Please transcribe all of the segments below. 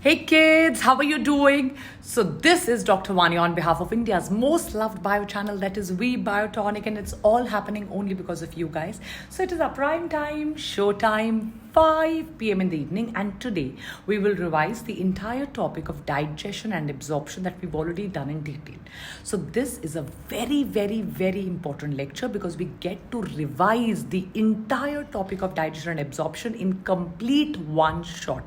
Hey kids, how are you doing? So this is Dr. Vani on behalf of India's most loved bio channel, that is We Biotonic, and it's all happening only because of you guys. So it is our prime time, show time, 5 p.m. in the evening, and today we will revise the entire topic of digestion and absorption that we've already done in detail. So this is a very, very, very important lecture because we get to revise the entire topic of digestion and absorption in complete one shot.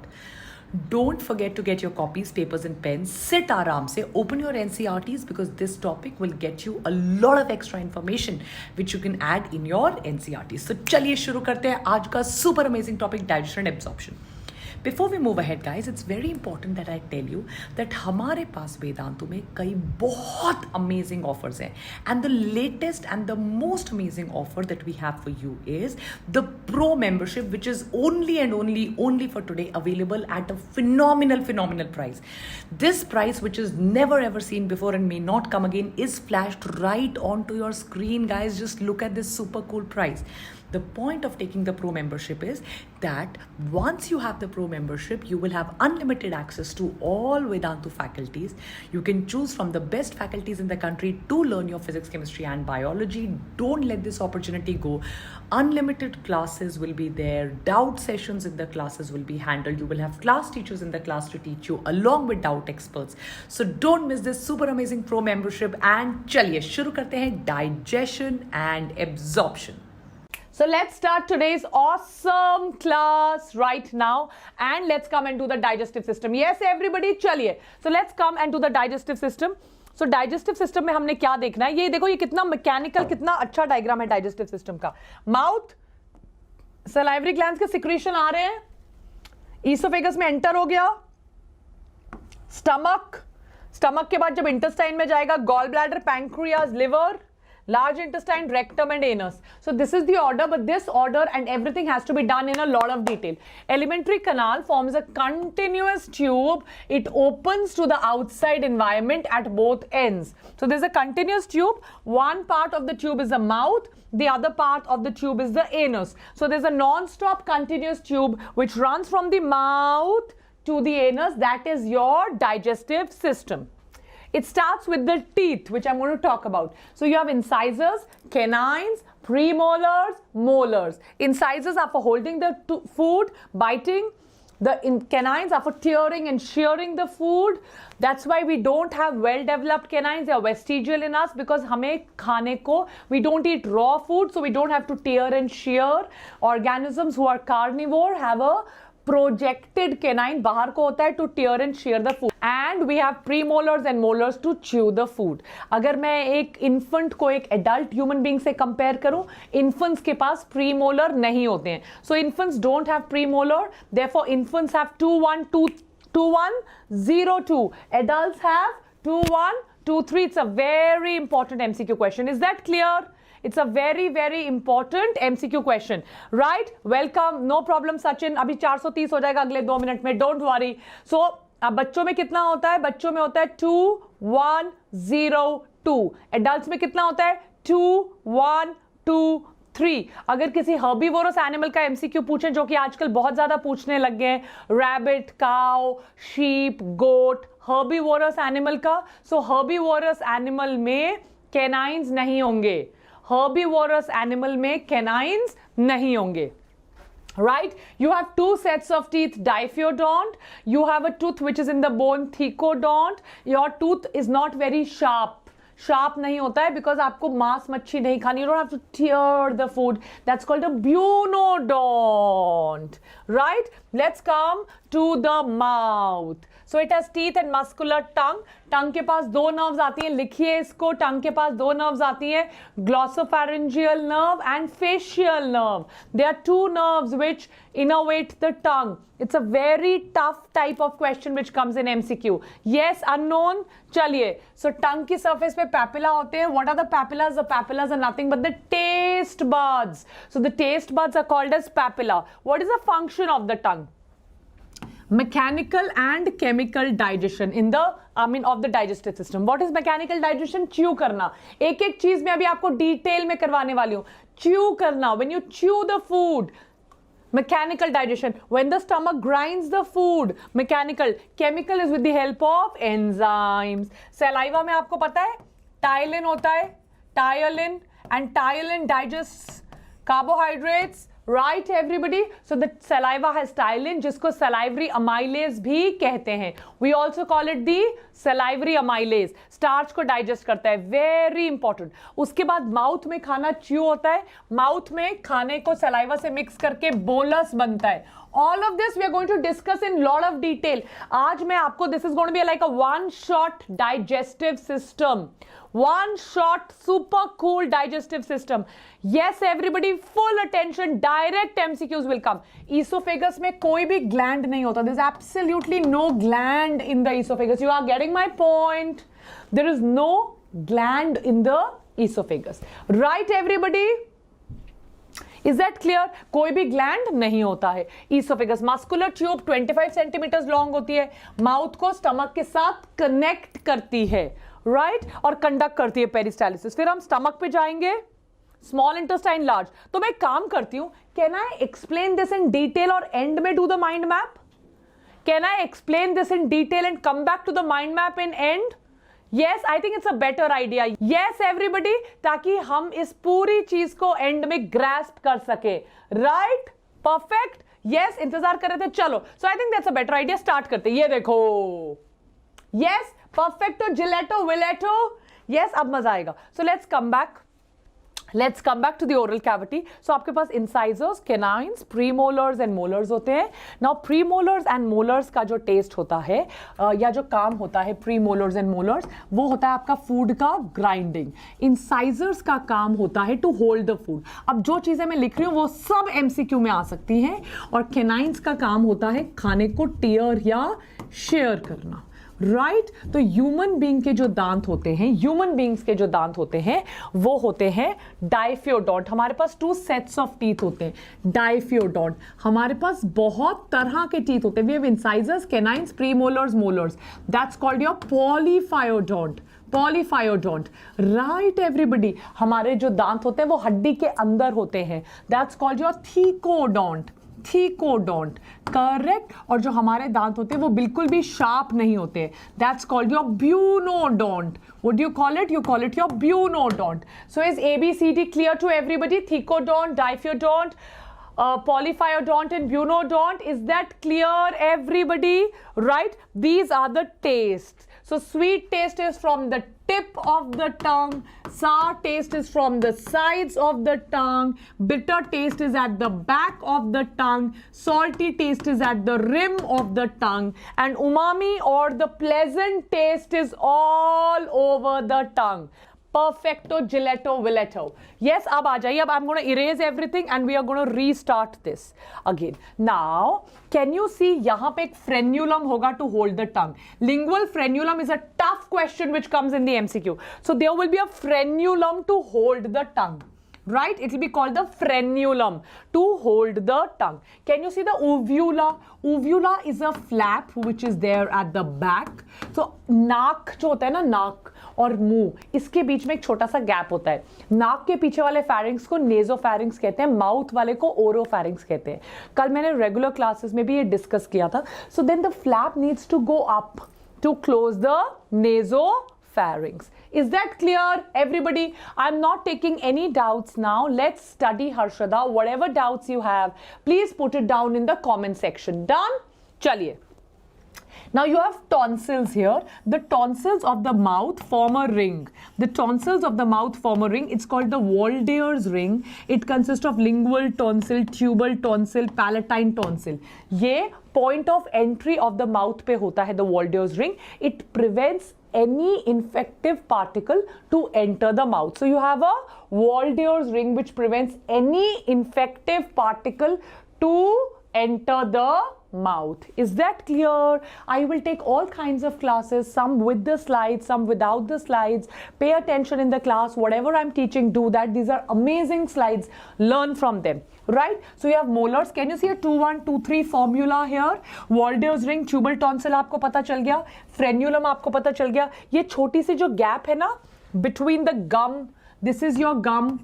Don't forget to get your copies, papers and pens. Sit आराम से, open your NCERTs because this topic will get you a lot of extra information which you can add in your NCERTs. So चलिए शुरू करते हैं आज का super amazing topic digestion and absorption. Before we move ahead guys, it's very important that I tell you that हमारे पास वेदांतु में कई बहुत amazing offers हैं, and the latest and the most amazing offer that we have for you is the Pro membership, which is only and only for today available at a phenomenal price. This price, which is never ever seen before and may not come again, is flashed right onto your screen guys. Just look at this super cool price. The point of taking the Pro membership is that once you have the Pro membership, you will have unlimited access to all Vedantu faculties. You can choose from the best faculties in the country to learn your physics, chemistry and biology. Don't let this opportunity go. Unlimited classes will be there. Doubt sessions in the classes will be handled. You will have class teachers in the class to teach you along with doubt experts. So don't miss this super amazing Pro membership. And चलिए शुरू करते हैं digestion and absorption. So let's start today's awesome class right now and let's come and do the digestive system. Yes everybody, चलिए. So let's come and do the digestive system. So digestive system में हमने क्या देखना है? ये देखो, ये कितना मैकेनिकल, कितना अच्छा डायग्राम है digestive system का. Mouth, salivary glands के secretion आ रहे हैं, esophagus में enter हो गया, stomach के बाद जब intestine में जाएगा gallbladder, pancreas, liver, large intestine, rectum and anus. So this is the order, but this order and everything has to be done in a lot of detail. Alimentary canal forms a continuous tube. It opens to the outside environment at both ends. So there's a continuous tube. One part of the tube is the mouth. The other part of the tube is the anus. So there's a non-stop continuous tube which runs from the mouth to the anus. That is your digestive system. It starts with the teeth, which I'm going to talk about. So you have incisors, canines, premolars, molars. Incisors are for holding the food, biting. The canines are for tearing and shearing the food. That's why we don't have well-developed canines. They are vestigial in us because हमें खाने को, we don't eat raw food, so we don't have to tear and shear. Organisms who are carnivore have a projected canine, बाहर को होता है to tear and shear the food. And we have premolars and molars to chew the food. अगर मैं एक infant को एक adult human being से compare करूं, infants के पास premolar नहीं होते हैं. So infants don't have premolar. Therefore infants have 2102. Adults have 2123. It's a very important MCQ question. Is that clear? It's a very, very important MCQ question. Right? Welcome. No problem, Sachin. अभी 430 हो जाएगा अगले 2 minute में. Don't worry. So, अब बच्चों में कितना होता है? बच्चों में होता है 2102. Adults में कितना होता है? 2123. अगर किसी herbivorous animal का MCQ पूछें, जो कि आजकल बहुत ज़्यादा पूछने लग गए हैं, rabbit, cow, sheep, goat, herbivorous animal का, so herbivorous animal में canines नहीं होंगे. Herbivorous animal में canines नहीं होंगे. Right? You have two sets of teeth, diphyodont. You have a tooth which is in the bone, thecodont. Your tooth is not very sharp. Sharp नहीं होता है because आपको मांस मच्छी नहीं खानी. You don't have to tear the food. That's called a bunodont. Right? Let's come to the mouth. So it has teeth and muscular tongue. टंग के पास 2 nerves आती हैं, लिखिए इसको. टंग के पास 2 nerves आती हैं, glossopharyngeal nerve and facial nerve. There are 2 nerves which innervate the tongue. It's a very tough type of question which comes in MCQ. Yes, unknown. चलिए. So tongue की surface पे papilla होते हैं. What are the papillas? The papillas are nothing but the taste buds. So the taste buds are called as papilla. What is the function of the tongue? Mechanical and chemical digestion in the of the digestive system. What is mechanical digestion? Chew करना. एक एक चीज में अभी आपको detail में करवाने वाली हूँ. Chew करना. When you chew the food, Mechanical digestion. When the stomach grinds the food, mechanical. Chemical is with the help of enzymes. Saliva में आपको पता है टाइलिन होता है, ptyalin, and ptyalin digests carbohydrates. Right everybody? So the saliva has tyelin जिसको salivary amylase भी कहते हैं. We also call it the salivary amylase. Starch को digest करता है. Very important. उसके बाद mouth में खाना chew होता है. Mouth में खाने को saliva से mix करके bolus बनता है. All of this we are going to discuss in lot of detail. आज मैं आपको this is going to be like a one shot digestive system. One shot super cool digestive system. Yes everybody, full attention. Direct MCQs will come. Esophagus में कोई भी gland नहीं होता. There is absolutely no gland in the esophagus. You are getting my point. There is no gland in the esophagus. Right everybody? Is that clear? कोई भी gland नहीं होता है. Esophagus, muscular tube 25 centimetre long होती है. Mouth को stomach के साथ कनेक्ट करती है, राइट, और कंडक्ट करती है पेरिस्टालिसिस. फिर हम स्टमक पे जाएंगे. Small intestine, large. तो मैं काम करती हूं, can I explain this in detail और एंड में do the mind map? Can I explain this in detail and come back to the mind map in end? Yes, I think it's a better idea. Yes, everybody, ताकि हम इस पूरी चीज को and में grasp कर सके. Right? Perfect? Yes, इंतजार कर रहे थे. चलो. So I think that's a better idea. Start करते. ये देखो. Yes, perfecto, gelato, villato. Yes, अब मजा आएगा. So let's come back. Let's come back to the oral cavity. So आपके पास incisors, canines, premolars and molars होते हैं. Now premolars and molars का जो taste होता है या जो काम होता है premolars and molars, वो होता है आपका food का grinding. Incisors का काम होता है to hold the food. अब जो चीज़ें मैं लिख रही हूँ वो सब MCQ में आ सकती हैं. और canines का काम होता है खाने को tear या shear करना. राइट तो ह्यूमन बीइंग के जो दांत होते हैं, ह्यूमन बीइंग्स के जो दांत होते हैं वो होते हैं डाइफियोडोंट. हमारे पास 2 सेट्स ऑफ टीथ होते हैं. डाइफियोडोंट. हमारे पास बहुत तरह के टीथ होते हैं. We have incisors, canines, premolars, molars. That's called your polyphyodont. Polyphyodont. Right everybody. हमारे जो दांत होते हैं वो हड्डी के अंदर होते हैं. That's called your thecodont. Thecodont. Correct. और जो हमारे दांत होते हैं वो बिल्कुल भी शार्प नहीं होते. That's called your bunodont. What do you call it? You call it your bunodont. So is ABCD clear to everybody? Thecodont, diphyodont, polyphyodont and bunodont. Is that clear everybody? Right? These are the tastes. So sweet taste is from the tip of the tongue. Sour taste is from the sides of the tongue. Bitter taste is at the back of the tongue. Salty taste is at the rim of the tongue. And umami or the pleasant taste is all over the tongue. Perfecto, gelato, villato. Yes, अब आ जाइए. अब I'm going to erase everything and we are going to restart this again. Now, can you see यहाँ पे एक frenulum होगा to hold the tongue. Lingual frenulum is a tough question which comes in the MCQ. So there will be a frenulum to hold the tongue. Right? It will be called the frenulum to hold the tongue. Can you see the uvula? Uvula is a flap which is there at the back. So नाक जो होता है ना, नाक और मुंह, इसके बीच में एक छोटा सा गैप होता है. नाक के पीछे वाले फैरिंग्स को नेजोफैरिंग्स कहते हैं, माउथ वाले को ओरोफैरिंग्स कहते हैं. कल मैंने रेगुलर क्लासेस में भी ये डिस्कस किया था. So then the flap needs to go up to close the nasopharynx. Is that clear, everybody? I'm not taking any doubts now. Let's study Harshada. Whatever doubts you have, please put it down in the comment section. Done? Chaliye. Now you have tonsils here. The tonsils of the mouth form a ring. The tonsils of the mouth form a ring. It's called the Waldeyer's ring. It consists of lingual tonsil, tubal tonsil, palatine tonsil. ये point of entry of the mouth पे होता है the Waldeyer's ring. It prevents any infective particle to enter the mouth. So you have a Waldeyer's ring which prevents any infective particle to enter the mouth. Is that clear? I will take all kinds of classes, some with the slides, some without the slides. Pay attention in the class. Whatever I'm teaching, do that. These are amazing slides. Learn from them. Right? So you have molars. Can you see a 2, 1, 2, 3 formula here? Waldeyer's ring, tubal tonsil आपको पता चल गया. Frenulum आपको पता चल गया. ये छोटी सी जो gap है ना between the gum, this is your gum,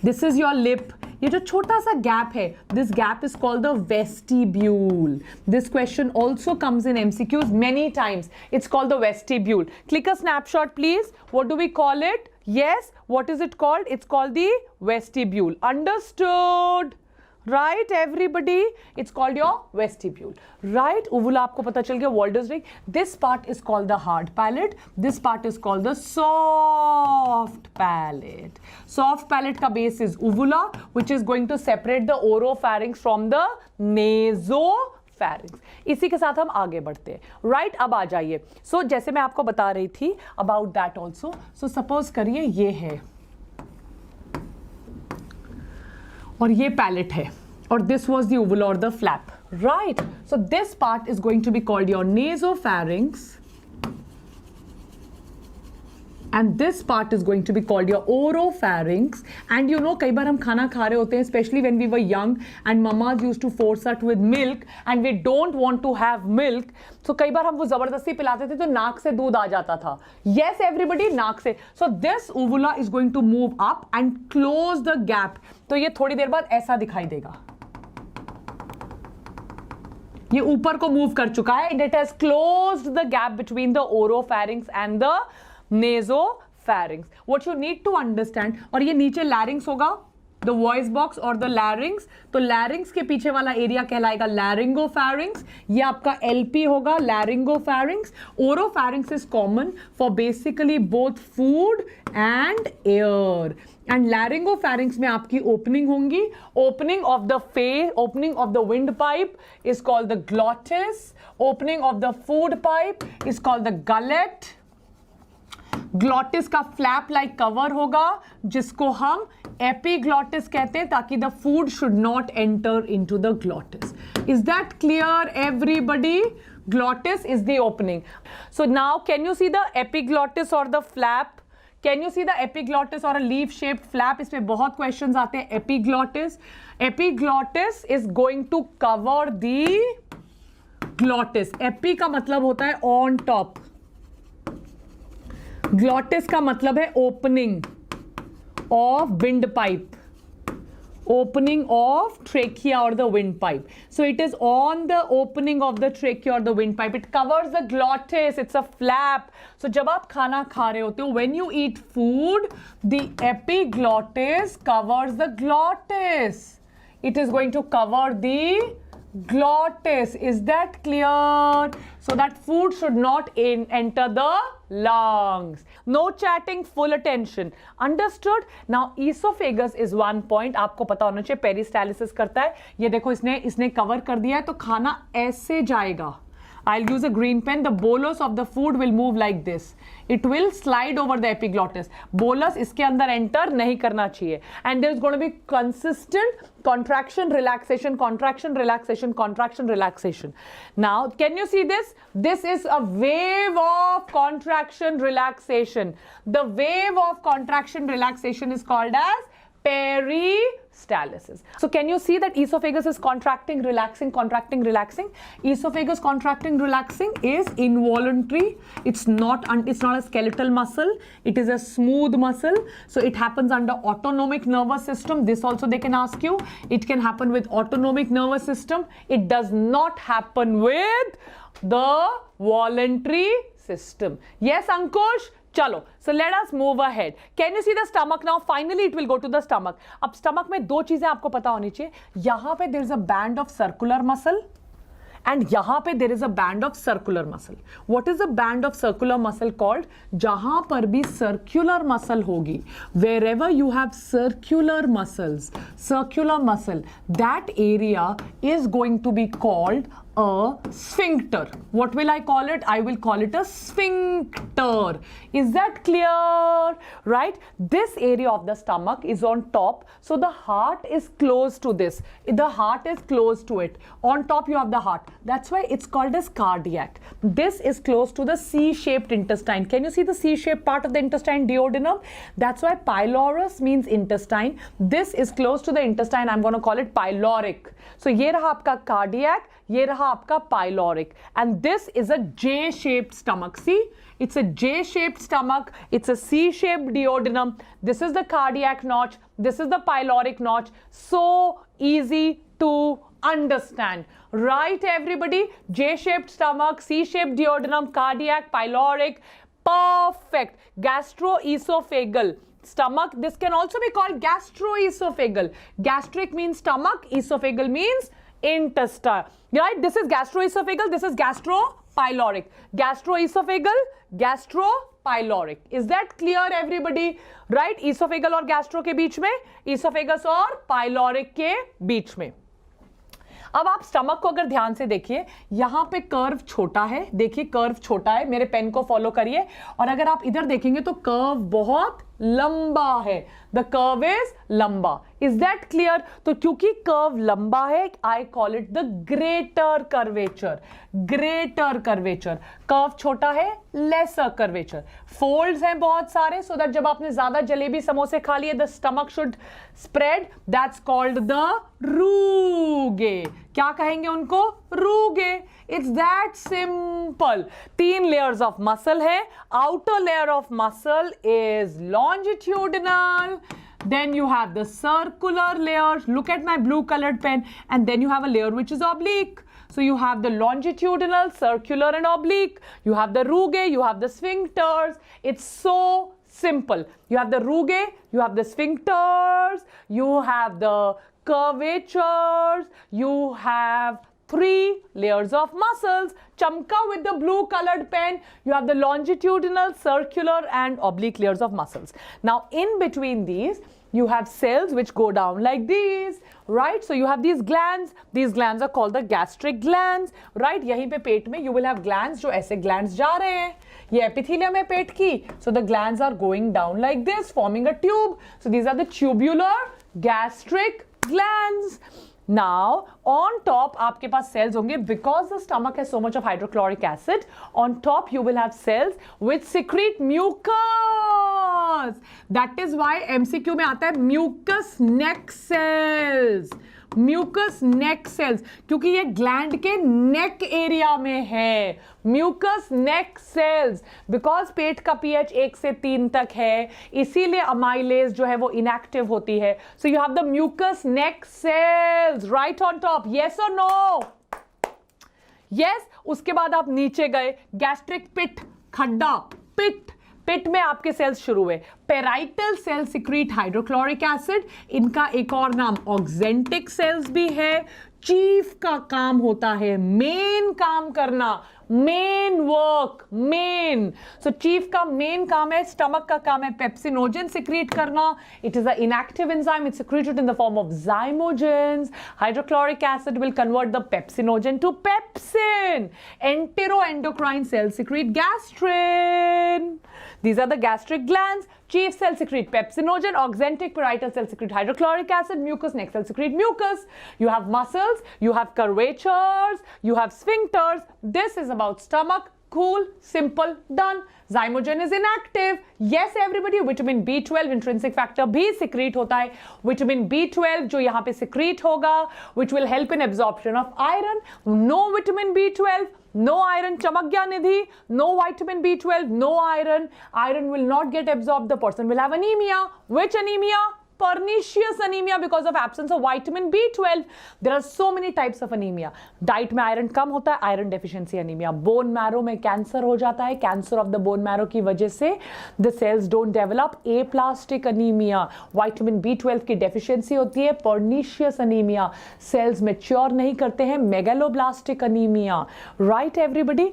this is your lip. ये जो छोटा सा गैप है, this gap is called the vestibule. This question also comes in MCQs many times. It's called the vestibule. Click a snapshot, please. What do we call it? Yes, what is it called? It's called the vestibule. Understood? Right, everybody? It's called your vestibule. Right? Uvula आपको पता चल गया. Walder's ring. This part is called the hard palate. This part is called the soft palate. Soft palate का base is uvula, which is going to separate the oropharynx from the nasopharynx. इसी के साथ हम आगे बढ़ते हैं. Right? अब आ जाइए. So जैसे मैं आपको बता रही थी about that also. So suppose करिए ये है और ये पैलेट है और दिस वॉज द uvula और the flap, right. So this part is going to be called your nasopharynx and this part is going to be called your oropharynx. And you know, कई बार हम खाना खा रहे होते हैं, especially when we were young and mamas used to force us with milk and we don't want to have milk. So कई बार हम वो जबरदस्ती पिलाते थे तो नाक से दूध आ जाता था. Yes, everybody, नाक से. So this uvula is going to move up and close the gap. तो ये थोड़ी देर बाद ऐसा दिखाई देगा. ये ऊपर को मूव कर चुका है and it has closed the gap between the oropharynx and the nasopharynx. What you need to understand, और ये नीचे larynx होगा, the voice box और the larynx. तो larynx के पीछे वाला एरिया कहलाएगा laryngopharynx. ये आपका LP होगा, laryngopharynx. Oropharynx is common for basically both food and air. And laryngopharynx में आपकी opening होंगी. Opening of the face, opening of the windpipe is called the glottis. Opening of the food pipe is called the gullet. Glottis का flap like cover होगा जिसको हम epiglottis कहते हैं ताकि the food should not enter into the glottis. Is that clear everybody? Glottis is the opening. So now can you see the epiglottis और the flap? Can you see the epiglottis और a leaf shaped flap? इसमें बहुत questions आते हैं. Epiglottis, epiglottis is going to cover the glottis. Epi का मतलब होता है ऑन टॉप, ग्लॉटिस का मतलब है opening of wind pipe, opening of trachea or the windpipe. So it is on the opening of the trachea or the windpipe. It covers the glottis. It's a flap. So जब आप खाना खा रहे होते हो, when you eat food, the epiglottis covers the glottis. It is going to cover the glottis. Is that clear? So that food should not enter the lungs. No chatting, full attention. Understood? Now esophagus is one point. आपको पता होना चाहिए peristalsis करता है. ये देखो इसने cover कर दिया है तो खाना ऐसे जाएगा. I'll use a green pen. The bolus of the food will move like this. It will slide over the epiglottis. Bolus इसके अंदर enter नहीं करना चाहिए. And there's going to be consistent contraction, relaxation, contraction, relaxation, contraction, relaxation. Now, can you see this? This is a wave of contraction, relaxation. The wave of contraction, relaxation is called as peristalsis. So can you see that esophagus is contracting, relaxing, contracting, relaxing? Esophagus contracting, relaxing is involuntary. It's not a skeletal muscle. It is a smooth muscle. So it happens under autonomic nervous system. This also they can ask you. It can happen with autonomic nervous system. It does not happen with the voluntary system. Yes, Ankush? चलो, so let us move ahead. Can you see the stomach now? Finally, it will go to the stomach. अब stomach में दो चीजें आपको पता होनी चाहिए. यहाँ पे there is a band of circular muscle and यहाँ पे there is a band of circular muscle. What is the band of circular muscle called? जहाँ पर भी circular muscle होगी, wherever you have circular muscles, circular muscle, that area is going to be called a sphincter. What will I call it? I will call it a sphincter. Is that clear? Right? This area of the stomach is on top. So the heart is close to this. The heart is close to it. On top you have the heart. That's why it's called as cardiac. This is close to the C-shaped intestine. Can you see the C-shaped part of the intestine, duodenum? That's why pylorus means intestine. This is close to the intestine. I'm going to call it pyloric. So ये रहा आपका cardiac. ये रहा आपका pyloric, and this is a J shaped stomach. See, it's a J shaped stomach, it's a C shaped duodenum, this is the cardiac notch, this is the pyloric notch. So easy to understand, right everybody? J shaped stomach, C shaped duodenum, cardiac, pyloric, perfect. Gastroesophageal stomach, this can also be called gastroesophageal. Gastric means stomach, esophageal means intestine, right? This is gastroesophageal, this is gastropyloric. Gastroesophageal, gastropyloric. Is that clear everybody? Right? esophageal और gastro के बीच में, esophagus और pyloric के बीच में. अब आप stomach को अगर ध्यान से देखिए, यहां पे कर्व छोटा है, देखिए कर्व छोटा है, मेरे पेन को फॉलो करिए, और अगर आप इधर देखेंगे तो कर्व बहुत लंबा है. द कर्व इज लंबा. Is that clear? तो क्योंकि कर्व लंबा है, I call it the greater curvature. Greater curvature. Curve छोटा है, लेसर कर्वेचर. फोल्ड्स हैं बहुत सारे, सो दैट जब आपने ज्यादा जलेबी समोसे खा लिए, the stomach should spread. That's called the rugae. क्या कहेंगे उनको? Rugae. It's that simple. 3 layers of muscle है. Outer layer of muscle is longitudinal, then you have the circular layer. Look at my blue colored pen. And then you have a layer which is oblique. So you have the longitudinal, circular and oblique. You have the rugae, you have the sphincters. It's so simple. You have the rugae, you have the sphincters, you have the curvatures, you have 3 layers of muscles. Chamka with the blue colored pen. You have the longitudinal, circular and oblique layers of muscles. Now in between these, you have cells which go down like these, right? So you have these glands. These glands are called the gastric glands, right? यहीं पे पेट में you will have glands जो ऐसे glands जा रहे हैं. ये epithelium है पेट की. So the glands are going down like this, forming a tube. So these are the tubular gastric glands. Now on top आपके पास cells होंगे, because the stomach has so much of hydrochloric acid. On top you will have cells which secrete mucus. That is why MCQ में आता है mucus neck cells. Mucus neck sales, क्योंकि ये gland के neck area में है. Mucus neck sales because पेट का pH 1 से 3 तक है, इसीलिए अमाइलेज जो है वो इनएक्टिव होती है. So you have the mucous neck cells right on top. Yes or no? Yes. उसके बाद आप नीचे गए, गैस्ट्रिक पिट, खड्डा, पिट. पिट में आपके सेल्स शुरू हुए. Parietal cell secrete hydrochloric acid. इनका एक और नाम ऑक्जेंटिक सेल्स भी है. चीफ का काम होता है मेन काम करना, मेन वर्क, मेन. सो चीफ का मेन काम है, स्टमक का काम है पेप्सिनोजन सिक्रीट करना. It is a inactive enzyme. It's secreted in the form of zymogens. Hydrochloric acid will convert the pepsinogen to pepsin. Enteroendocrine cells secrete gastrin. These are the gastric glands. Chief cell secrete pepsinogen, oxentic parietal cell secrete hydrochloric acid, mucous neck cell secrete mucus. You have muscles, you have curvatures, you have sphincters. This is about stomach. Cool, simple, done. Zymogen is inactive. Yes everybody, vitamin B12 intrinsic factor भी secrete होता है. Vitamin B12 जो यहाँ पे secrete होगा, which will help in absorption of iron. No vitamin B12, no iron, Chamakya Nidhi, no vitamin B12, no iron. Iron will not get absorbed. The person will have anemia. Which anemia? Pernicious anemia because of absence of vitamin B12. There are so many types of anemia. Diet में iron कम होता है, iron deficiency anaemia. Bone marrow में cancer हो जाता है, cancer of the bone marrow की वजह से the cells don't develop. Aplastic anaemia, vitamin B12 की डेफिशिएंसी होती है. पर्निशियस अनीमिया, सेल्स मैच्योर नहीं करते हैं. Megaloblastic anaemia. Right everybody?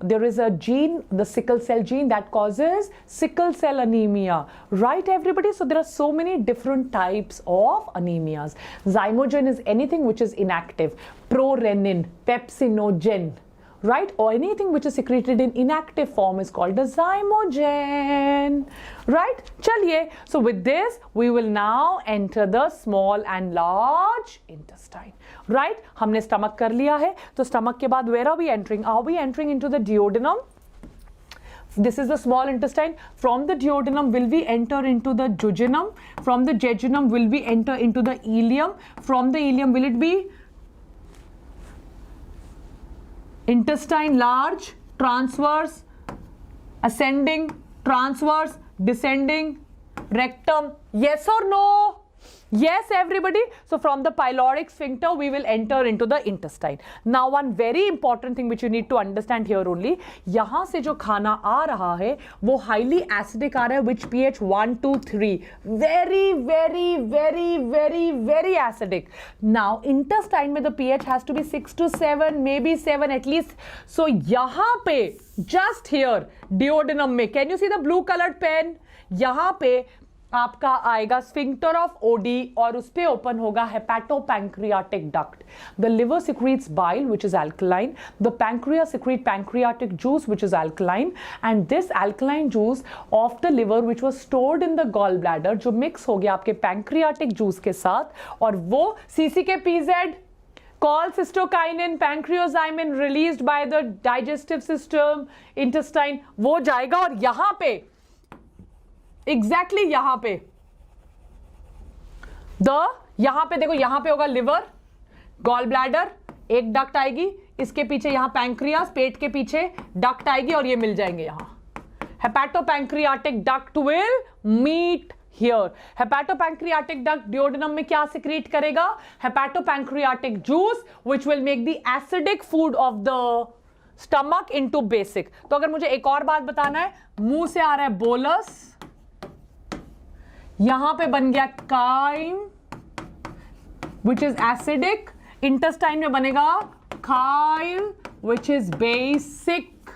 there is a gene, the sickle cell gene, that causes sickle cell anemia. Right everybody? So there are so many different types of anemias. Zymogen is anything which is inactive. Prorenin, pepsinogen, right? Or anything which is secreted in inactive form is called a zymogen, right? Chaliye. So with this, we will now enter the small and large intestine, right? हमने stomach कर लिया है, तो stomach के बाद where are we entering? Are we entering into the duodenum? This is the small intestine. From the duodenum will we enter into the jejunum? From the jejunum will we enter into the ileum? From the ileum will it be intestine large, transverse, ascending, transverse, descending, rectum, yes or no? Yes, everybody. So from the pyloric sphincter, we will enter into the intestine. Now, one very important thing which you need to understand here only, यहाँ से जो खाना आ रहा है, वो highly acidic आ रहा है, which pH 1, 2, 3, very, very, very, very, very acidic. Now, intestine में the pH has to be 6 to 7, maybe 7 at least. So यहाँ पे, just here, duodenum में, can you see the blue colored pen? यहाँ पे आपका आएगा स्फिंक्टर ऑफ ओडी और उस पे ओपन होगा hepatopancreatic duct. The liver secretes bile which is alkaline, the pancreas secrete pancreatic juice which is alkaline, and this alkaline juice of the liver which was stored in the gall bladder, जो mix हो गया आपके pancreatic juice के साथ, और वो CCK-PZ cholecystokinin, pancreozymin released by the digestive system, intestine, वो जाएगा और यहां पे एग्जैक्टली यहां पे यहां पे देखो, यहां पे होगा लिवर, गॉल ब्लैडर, एक डक्ट आएगी, इसके पीछे यहां पैंक्रियास, पेट के पीछे डक्ट आएगी और ये मिल जाएंगे यहां. Hepatopancreatic duct will meet here. Hepatopancreatic duct duodenum में क्या सिक्रीट करेगा? Hepatopancreatic juice which will make the acidic food of the stomach into basic. तो अगर मुझे एक और बात बताना है, मुंह से आ रहा है बोलस, यहां पे बन गया chyme which is acidic, intestine में बनेगा chyle which is basic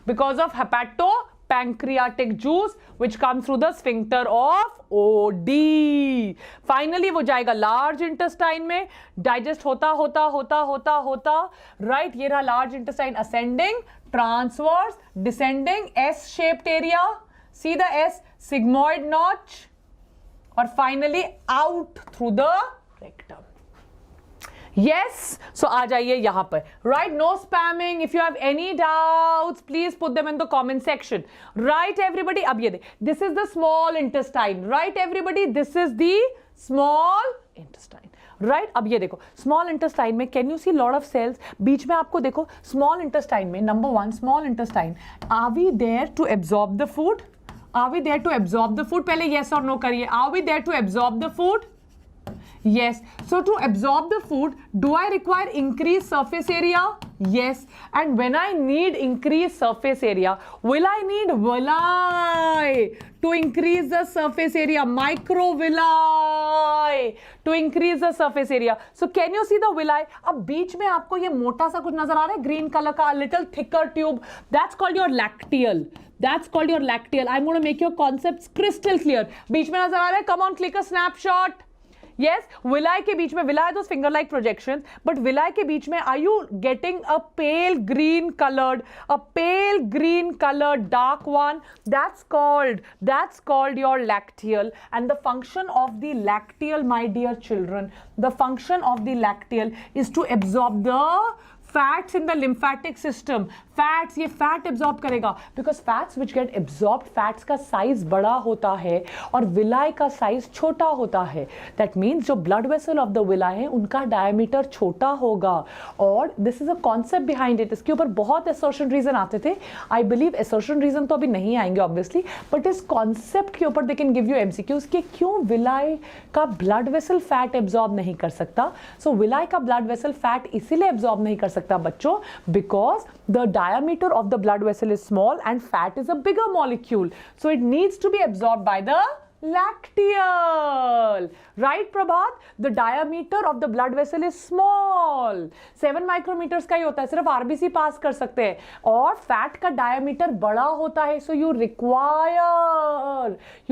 because of hepato pancreatic juice which comes through the sphincter of Oddi. Finally वो जाएगा लार्ज इंटेस्टाइन में, डाइजेस्ट होता होता होता होता होता राइट. ये रहा large intestine, ascending, transverse, descending, S shaped area, see the S, sigmoid notch, और finally out through the rectum. Yes, so आ जाइए यहां पर. Right, no spamming. If you have any doubts, please put them in the comment section. Right, everybody. अब ये this is the small intestine. Right, everybody. This is the small intestine. Right, अब ये देखो small intestine में can you see lot of cells? बीच में आपको देखो small intestine में number 1 small intestine. Are we there to absorb the food? Are we there to absorb the food? पहले yes or no करिए. Are we there to absorb the food? Yes. So to absorb the food, do I require increased surface area? Yes. And when I need increased surface area, will I need villi to increase the surface area? Microvilli to increase the surface area. So can you see the villi? अब बीच में आपको ये मोटा सा कुछ नजर आ रहा है ग्रीन कलर का, little thicker tube. That's called your lacteal. That's called your lacteal. I'm going to make your concepts crystal clear. बीच में नजर आ रहा है. Come on, click a snapshot. Yes, villi के बीच में, villi are those finger-like projections, but villi के बीच में, are you getting a pale green colored dark one? That's called your lacteal. And the function of the lacteal, my dear children, the function of the lacteal is to absorb the fats in the lymphatic system. Fats, ये fat absorb करेगा because fats which get absorb, fats का size बड़ा होता है और villi का size छोटा होता है. दैट मीन्स जो blood vessel of the villi है उनका डायमीटर छोटा होगा. और this is a concept behind it. इसके ऊपर बहुत असर्शन रीजन आते थे. आई बिलीव असर्शन रीजन तो अभी नहीं आएंगे ऑब्वियसली, बट इस कॉन्सेप्ट के ऊपर they can give you MCQs कि क्यों विलाई का ब्लड वेसल फैट एब्जॉर्ब नहीं कर सकता. सो विलाई का ब्लड वेसल फैट इसीलिए एब्जॉर्ब नहीं कर सकता बच्चों, because the diameter of the blood vessel is small and fat is a bigger molecule, so it needs to be absorbed by the lacteal. Right, Prabhat? The diameter of the blood vessel is small. 7 micrometers का ही होता है, सिर्फ RBC पास कर सकते हैं. और fat का diameter बड़ा होता है, so you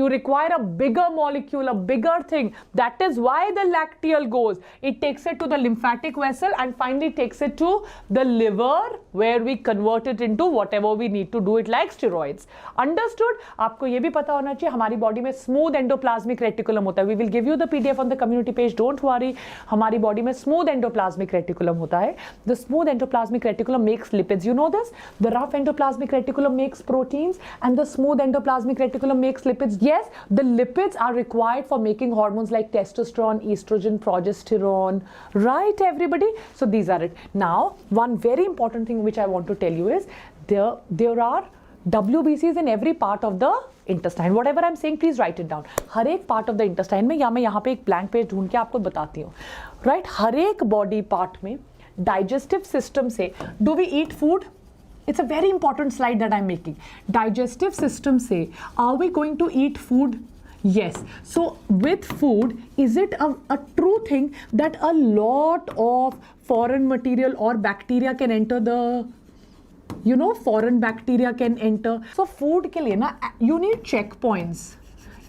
require a bigger molecule, a bigger thing. That is why the lacteal goes. It takes it to the lymphatic vessel and finally takes it to the liver, where we convert it into whatever we need to do it, like steroids. Understood? आपको ये भी पता होना चाहिए हमारी body में smooth endoplasmic reticulum होता है. We will give you the PDF on the community page, don't worry. हमारी बॉडी में स्मूथ एंडोप्लाज्मिक रेटिकुलम होता है. The smooth endoplasmic reticulum makes lipids, you know this. The rough endoplasmic reticulum makes proteins and the smooth endoplasmic reticulum makes lipids. Yes, the lipids are required for making hormones like testosterone, estrogen, progesterone, right everybody? So these are it. Now one very important thing which I want to tell you is there are WBCs in every part of the intestine. Whatever I'm saying, please write it down. हर एक part of the intestine में, या मैं यहाँ पे एक blank page ढूंढ के आपको बताती हूँ, right? हर एक body part में digestive system से do we eat food? It's a very important slide that I'm making. Digestive system say, are we going to eat food? Yes. So with food, is it a true thing that a lot of foreign material or bacteria can enter the, you know, foreign bacteria can enter? So food के लिए ना, you need checkpoints.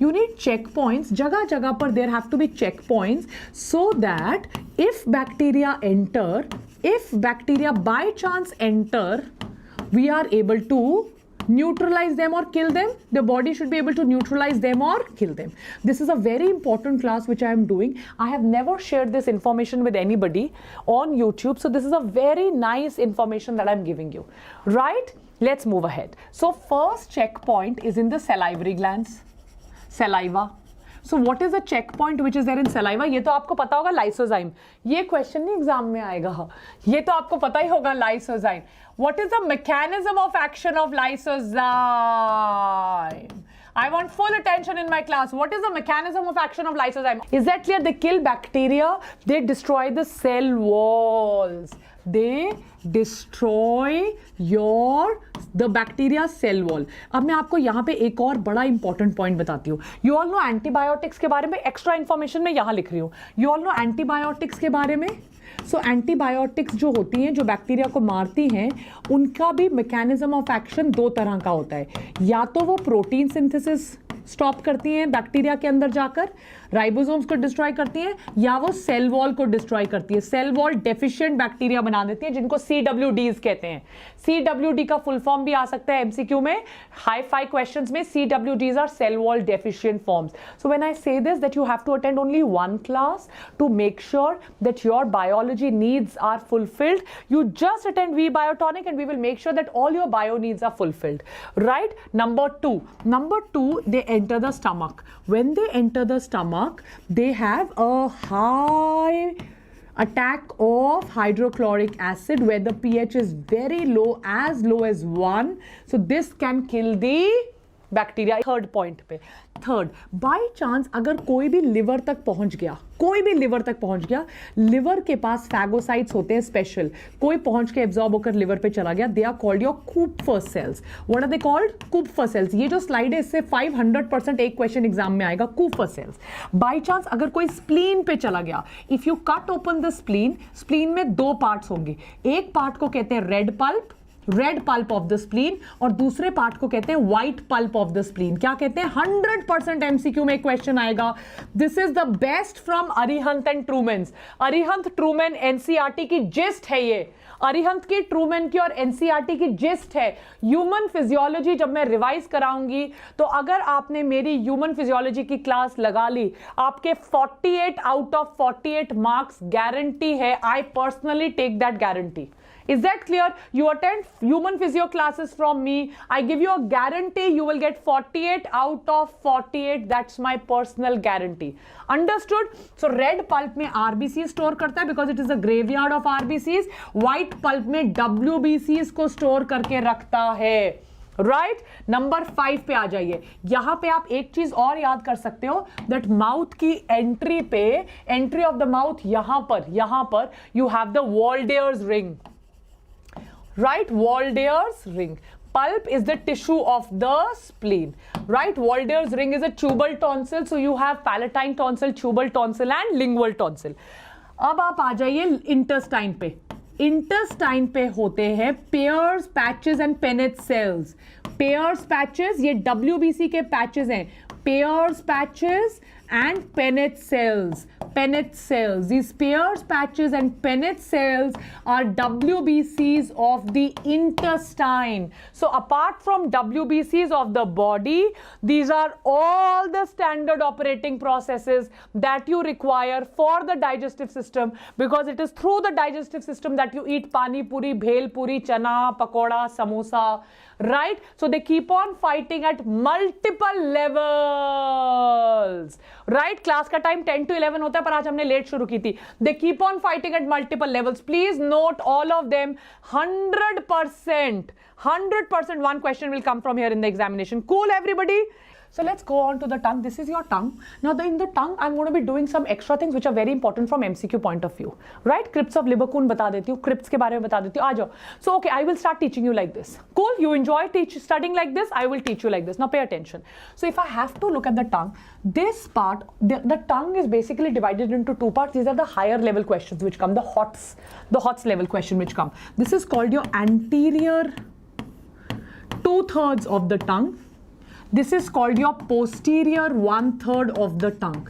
You need checkpoints. जगह जगह पर there have to be checkpoints so that if bacteria by chance enter, we are able to neutralize them or kill them. The body should be able to neutralize them or kill them. This is a very important class which I am doing. I have never shared this information with anybody on YouTube. So this is a very nice information that I'm giving you. Right? Let's move ahead. So first checkpoint is in the salivary glands. Saliva. So what is the checkpoint which is there in saliva? ये तो आपको पता होगा, lysozyme. ये question नहीं exam में आएगा. ये तो आपको पता ही होगा, lysozyme. What is the mechanism of action of lysozyme? I want full attention in my class. What is the mechanism of action of lysozyme? Is that clear? They kill bacteria. They destroy the cell walls. They destroy the bacteria cell wall. अब मैं आपको यहाँ पे एक और बड़ा important point बताती हूँ. यू ऑल नो एंटीबायोटिक्स के बारे में एक्स्ट्रा इन्फॉर्मेशन मैं यहाँ लिख रही हूँ. यू ऑल नो एंटीबायोटिक्स के बारे में. सो एंटीबायोटिक्स जो होती हैं, जो बैक्टीरिया को मारती हैं, उनका भी मैकेनिज्म ऑफ एक्शन दो तरह का होता है. या तो वो प्रोटीन सिंथेसिस स्टॉप करती हैं बैक्टीरिया के अंदर जाकर, राइबोसोम्स को डिस्ट्रॉय करती हैं, या वो सेल वॉल को डिस्ट्रॉय करती है. सेल वॉल डेफिशिएंट बैक्टीरिया बना देती है, जिनको CWDs कहते हैं. CWD का फुल फॉर्म भी आ सकता है MCQ में, हाई फाई क्वेश्चंस में. CWDs are cell wall deficient forms. So when I say this that you have to attend only one class to make sure that your biology needs are fulfilled. You just attend V Biotonic and we will make sure that all your bio needs are fulfilled. Right? Number two, they enter the stomach. When they enter the stomach, they have a high attack of hydrochloric acid where the pH is very low as 1. So this can kill the bacteria. Third point पे, third, by chance अगर कोई भी liver तक पहुंच गया, liver के पास phagocytes होते हैं स्पेशल, कोई पहुंच के एब्जॉर्ब होकर लिवर पे चला गया, they are called your Kupffer cells. What are they called? Kupffer cells. ये जो स्लाइड है इससे 500% एक क्वेश्चन एग्जाम में आएगा. Cooper sales. बाय चांस अगर कोई स्प्लीन पे चला गया, if you cut open the spleen में दो पार्ट्स होंगे. एक पार्ट को कहते हैं red pulp of the spleen, और दूसरे पार्ट को कहते हैं white pulp of the spleen. क्या कहते हैं? 100% MCQ में क्वेश्चन आएगा. This is the best from Arihant and Trueman's. Arihant, Trueman, NCERT की जिस्ट है ये. अरिहंत की, ट्रूमेन की और NCERT की जिस्ट है. ह्यूमन फिजियोलॉजी जब मैं रिवाइज कराऊंगी, तो अगर आपने मेरी ह्यूमन फिजियोलॉजी की क्लास लगा ली, आपके 48 आउट ऑफ 48 मार्क्स गारंटी है. I personally take that guarantee. Is that clear? You attend human physio classes from me. I give you a guarantee you will get 48 out of 48. That's my personal guarantee. Understood? So red pulp में RBC store करता है because it is a graveyard of RBCs. White pulp में WBCs को store करके रखता है. Right. Number 5 पे आ जाइए. यहां पे आप एक चीज और याद कर सकते हो, दैट माउथ की एंट्री ऑफ द माउथ, यहां पर you have the Waldeyer's ring. Right? Waldeyer's ring. Pulp is the tissue of the spleen. Right? Waldeyer's ring is a tubal tonsil. So you have palatine tonsil, tubal tonsil and lingual tonsil. अब आप आ जाइए intestine पे. Intestine पे होते हैं pairs, patches and Paneth cells. Peyer's, patches, ये WBC के patches हैं. पेयर्स, पैचेस and Pennant cells. Pennant cells. These Peyer's patches and Pennant cells are WBCs of the intestine. So apart from WBCs of the body, these are all the standard operating processes that you require for the digestive system, because it is through the digestive system that you eat pani puri, bhel puri, chana, pakoda, samosa, right? So they keep on fighting at multiple levels, right? Class का time 10 to 11 होता है, पर आज हमने late शुरू की थी. They keep on fighting at multiple levels. Please note all of them. 100%, 100% one question will come from here in the examination. Cool, everybody? So let's go on to the tongue. This is your tongue. Now in the tongue, I'm going to be doing some extra things which are very important from MCQ point of view. Right? Crypts of Libercoon बता देती हूँ. Crypts के बारे में बता देती हूँ. आ जाओ. So okay, I will start teaching you like this. Cool? You enjoy studying like this? I will teach you like this. Now pay attention. So if I have to look at the tongue, this part, the tongue is basically divided into two parts. These are the higher level questions which come, the HOTS level question which come. This is called your anterior 2/3 of the tongue. This is called your posterior 1/3 of the tongue.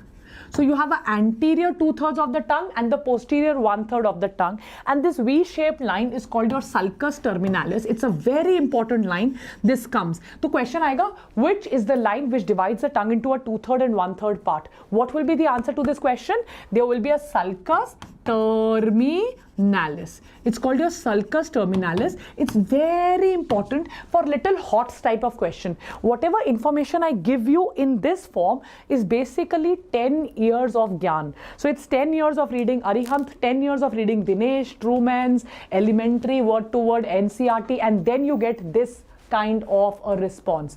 So you have an anterior 2/3 of the tongue and the posterior 1/3 of the tongue. And this V-shaped line is called your sulcus terminalis. It's a very important line. This comes. So question आएगा, which is the line which divides the tongue into a 2/3 and 1/3 part? What will be the answer to this question? There will be a sulcus terminalis. It's called your sulcus terminalis. It's very important for little HOTS type of question. Whatever information I give you in this form is basically 10 years of gyan. So it's 10 years of reading Arihant, 10 years of reading Dinesh, Truman's, elementary word to word NCERT, and then you get this kind of a response.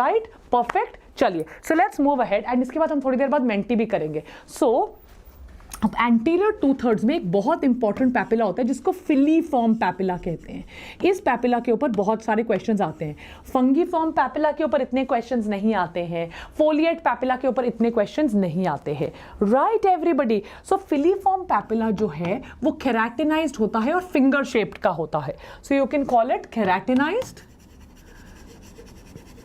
Right? Perfect? चलिए. So let's move ahead, and इसके बाद हम थोड़ी देर बाद mentee भी करेंगे. So अब anterior 2/3 में एक बहुत इंपॉर्टेंट पैपिला होता है जिसको फिलीफॉर्म पैपिला कहते हैं. इस पैपिला के ऊपर बहुत सारे क्वेश्चंस आते हैं. फंगीफॉर्म पैपिला के ऊपर इतने क्वेश्चंस नहीं आते हैं. फोलिएट पैपिला के ऊपर इतने क्वेश्चंस नहीं आते हैं. Right everybody? So filiform papilla जो है वो केराटिनाइज्ड होता है और फिंगर शेप्ड का होता है. So you can call it keratinised.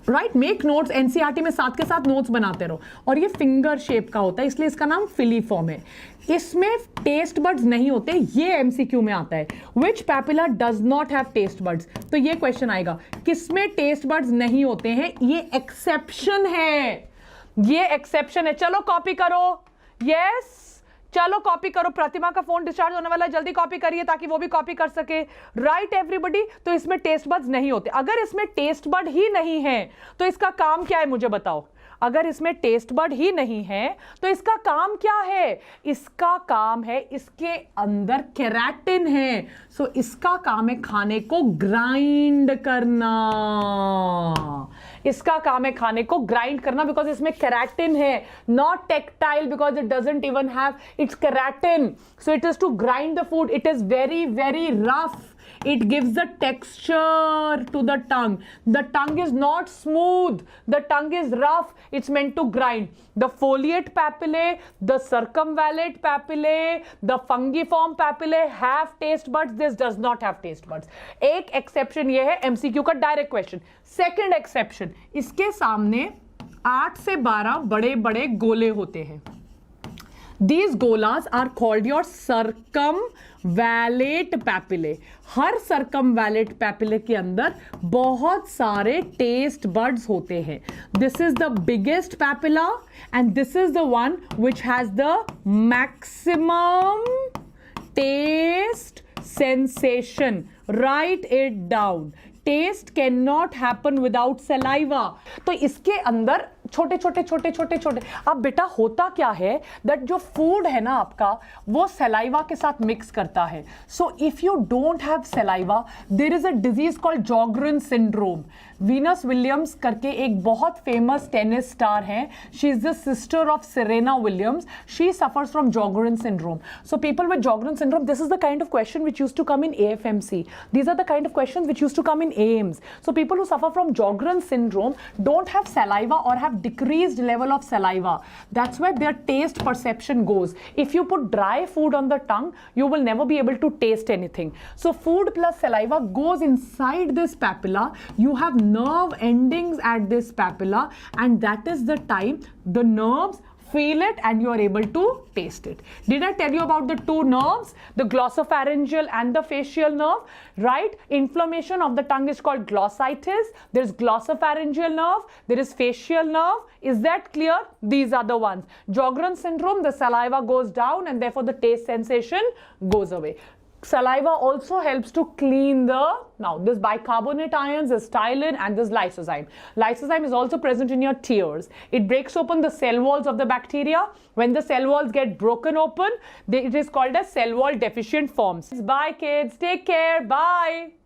Right, make notes. NCERT में साथ के साथ नोट्स बनाते रहो. और ये फिंगर शेप का होता है, इसलिए इसका नाम फिलीफॉर्म है. इसमें टेस्ट बड्स नहीं होते. ये एमसीक्यू में आता है. Which papilla does not have taste buds? तो ये क्वेश्चन आएगा, किसमें टेस्ट बड्स नहीं होते हैं? ये एक्सेप्शन है. ये एक्सेप्शन है. चलो कॉपी करो. यस, चलो कॉपी करो. प्रतिमा का फोन डिस्चार्ज होने वाला है, जल्दी कॉपी करिए ताकि वो भी कॉपी कर सके. Right everybody? तो इसमें टेस्ट बड्स नहीं होते. अगर इसमें टेस्ट बड ही नहीं है तो इसका काम क्या है मुझे बताओ. अगर इसमें टेस्ट बड ही नहीं है तो इसका काम क्या है? इसका काम है, इसके अंदर केराटिन है. सो इसका काम है खाने को ग्राइंड करना. इसका काम है खाने को ग्राइंड करना, बिकॉज इसमें केराटिन है. Not tactile, because it doesn't even have its keratin. So it is to grind the food. It is very very rough. It gives the texture to the tongue. The tongue is not smooth. The tongue is rough. It's meant to grind. The foliate papillae, the circumvallate papillae, the fungiform papillae have taste buds. This does not have taste buds. एक exception ये है MCQ का direct question. Second exception, इसके सामने 8 से 12 बड़े बड़े गोले होते हैं. These golas are called your circumvallate papillae. Her circumvallate papillae के अंदर बहुत सारे taste buds होते हैं. This is the biggest papilla and this is the one which has the maximum taste sensation. Write it down. Taste cannot happen without saliva. तो इसके अंदर छोटे छोटे छोटे छोटे छोटे. अब बेटा होता क्या है, दैट जो फूड है ना आपका वो सलाइवा के साथ मिक्स करता है. So if you don't have saliva, there is a disease called Sjogren syndrome. Venus Williams करके एक बहुत फेमस टेनिस स्टार हैं. She is the sister of Serena Williams. She suffers from Sjogren syndrome. So people with Sjogren syndrome, this is the kind of question which use to come in AFMC. These are the kind of questions which used to come in AIMS. So people who suffer from Jogren syndrome don't have saliva or have decreased level of saliva. That's where their taste perception goes. If you put dry food on the tongue, you will never be able to taste anything. So food plus saliva goes inside this papilla. You have nerve endings at this papilla, and that is the time the nerves feel it, and you are able to taste it. Did I tell you about the two nerves, the glossopharyngeal and the facial nerve, right? Inflammation of the tongue is called glossitis. There is glossopharyngeal nerve, there is facial nerve. Is that clear? These are the ones. Sjogren syndrome, the saliva goes down and therefore the taste sensation goes away. Saliva also helps to clean now this bicarbonate ions, there's styrene and this lysozyme. Lysozyme is also present in your tears. It breaks open the cell walls of the bacteria. When the cell walls get broken open, it is called as cell wall deficient forms. Bye kids, take care, bye.